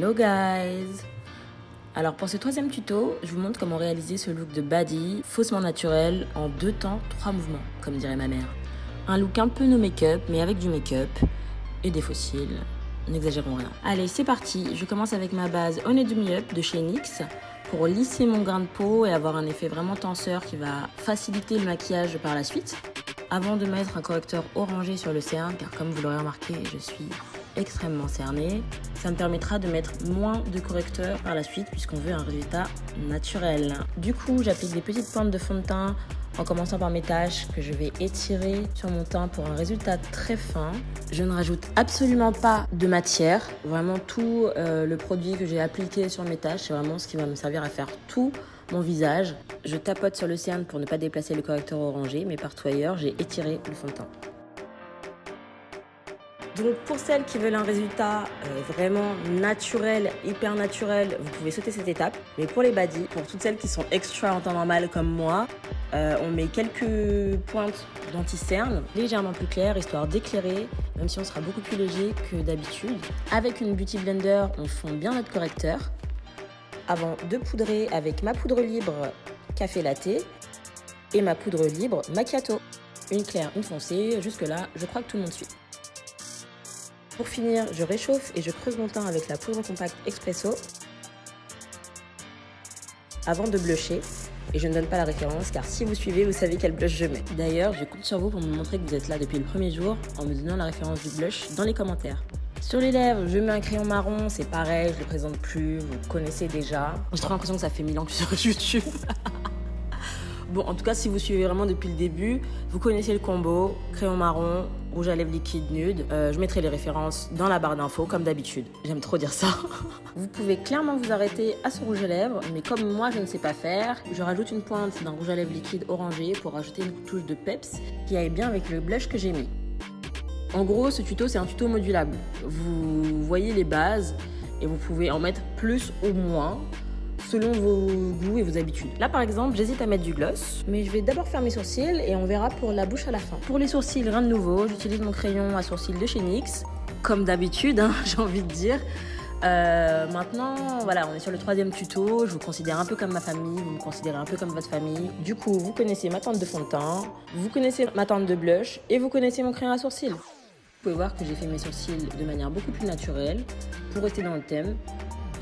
Hello guys! Alors pour ce troisième tuto, je vous montre comment réaliser ce look de baddie faussement naturel en 2 temps, 3 mouvements, comme dirait ma mère. Un look un peu no make-up, mais avec du make-up et des faux cils. N'exagérons rien. Allez, c'est parti! Je commence avec ma base Honey Do Me Up de chez NYX pour lisser mon grain de peau et avoir un effet vraiment tenseur qui va faciliter le maquillage par la suite. Avant de mettre un correcteur orangé sur le cerne, car comme vous l'aurez remarqué, je suis extrêmement cernée, ça me permettra de mettre moins de correcteur par la suite puisqu'on veut un résultat naturel. Du coup, j'applique des petites pointes de fond de teint en commençant par mes taches que je vais étirer sur mon teint pour un résultat très fin. Je ne rajoute absolument pas de matière. Vraiment tout le produit que j'ai appliqué sur mes taches, c'est vraiment ce qui va me servir à faire tout mon visage. Je tapote sur le cerne pour ne pas déplacer le correcteur orangé, mais partout ailleurs, j'ai étiré le fond de teint. Donc pour celles qui veulent un résultat vraiment naturel, hyper naturel, vous pouvez sauter cette étape. Mais pour les baddies, pour toutes celles qui sont extra en temps normal comme moi, on met quelques pointes d'anti-cerne, légèrement plus claires, histoire d'éclairer, même si on sera beaucoup plus léger que d'habitude. Avec une Beauty Blender, on fond bien notre correcteur. Avant de poudrer avec ma poudre libre Café Latte et ma poudre libre Macchiato. Une claire, une foncée, jusque là, je crois que tout le monde suit. Pour finir, je réchauffe et je creuse mon teint avec la poudre compacte Expresso avant de blusher. Et je ne donne pas la référence car si vous suivez, vous savez quel blush je mets. D'ailleurs, je compte sur vous pour me montrer que vous êtes là depuis le premier jour en me donnant la référence du blush dans les commentaires. Sur les lèvres, je mets un crayon marron, c'est pareil, je ne le présente plus, vous le connaissez déjà. J'ai trop l'impression que ça fait 1000 ans que je suis sur YouTube. Bon, en tout cas, si vous suivez vraiment depuis le début, vous connaissez le combo, crayon marron, rouge à lèvres liquide nude. Je mettrai les références dans la barre d'infos, comme d'habitude. J'aime trop dire ça. Vous pouvez clairement vous arrêter à ce rouge à lèvres, mais comme moi, je ne sais pas faire, je rajoute une pointe d'un rouge à lèvres liquide orangé pour rajouter une touche de peps qui aille bien avec le blush que j'ai mis. En gros, ce tuto, c'est un tuto modulable. Vous voyez les bases et vous pouvez en mettre plus ou moins selon vos goûts et vos habitudes. Là, par exemple, j'hésite à mettre du gloss, mais je vais d'abord faire mes sourcils et on verra pour la bouche à la fin. Pour les sourcils, rien de nouveau, j'utilise mon crayon à sourcils de chez NYX, comme d'habitude, hein, j'ai envie de dire. Maintenant, voilà, on est sur le 3e tuto, je vous considère un peu comme ma famille, vous me considérez un peu comme votre famille. Du coup, vous connaissez ma teinte de fond de teint, vous connaissez ma teinte de blush et vous connaissez mon crayon à sourcils. Vous pouvez voir que j'ai fait mes sourcils de manière beaucoup plus naturelle pour rester dans le thème.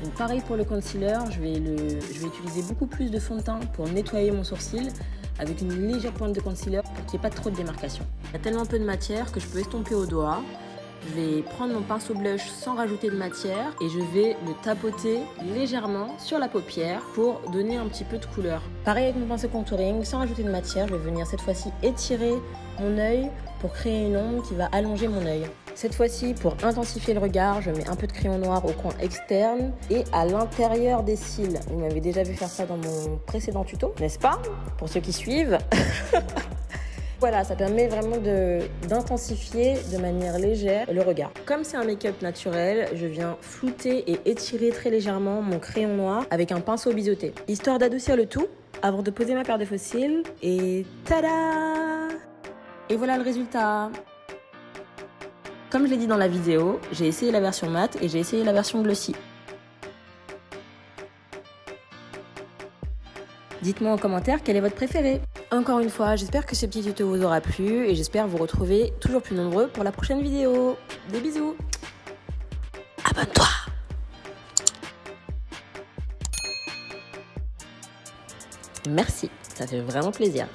Donc pareil pour le concealer, je vais utiliser beaucoup plus de fond de teint pour nettoyer mon sourcil avec une légère pointe de concealer pour qu'il n'y ait pas trop de démarcation. Il y a tellement peu de matière que je peux estomper au doigt. Je vais prendre mon pinceau blush sans rajouter de matière et je vais le tapoter légèrement sur la paupière pour donner un petit peu de couleur. Pareil avec mon pinceau contouring, sans rajouter de matière, je vais venir cette fois-ci étirer mon œil pour créer une ombre qui va allonger mon œil. Cette fois-ci, pour intensifier le regard, je mets un peu de crayon noir au coin externe et à l'intérieur des cils. Vous m'avez déjà vu faire ça dans mon précédent tuto, n'est-ce pas? Pour ceux qui suivent. Voilà, ça permet vraiment d'intensifier de manière légère le regard. Comme c'est un make-up naturel, je viens flouter et étirer très légèrement mon crayon noir avec un pinceau biseauté, histoire d'adoucir le tout avant de poser ma paire de faux cils. Et tada! Et voilà le résultat. Comme je l'ai dit dans la vidéo, j'ai essayé la version mat et j'ai essayé la version glossy. Dites-moi en commentaire quel est votre préféré. Encore une fois, j'espère que ce petit tuto vous aura plu et j'espère vous retrouver toujours plus nombreux pour la prochaine vidéo. Des bisous. Abonne-toi. Merci, ça fait vraiment plaisir.